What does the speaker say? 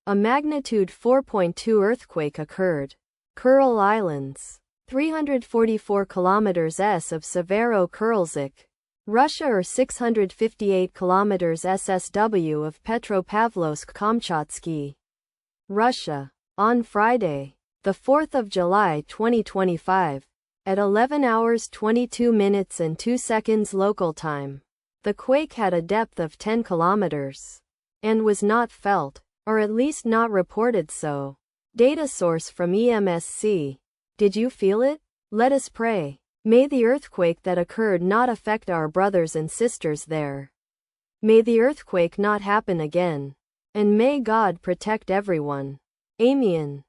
A magnitude 4.2 earthquake occurred. Kuril Islands. 344 kilometers s of Severo-Kurilsk, Russia, or 658 kilometers SSW of Petropavlovsk-Kamchatsky, Russia. On Friday, the 4th of July 2025, at 11 hours 22 minutes and 2 seconds local time, the quake had a depth of 10 kilometers and was not felt, or at least not reported so. Data source from EMSC. Did you feel it? Let us pray. May the earthquake that occurred not affect our brothers and sisters there. May the earthquake not happen again. And may God protect everyone. Amen.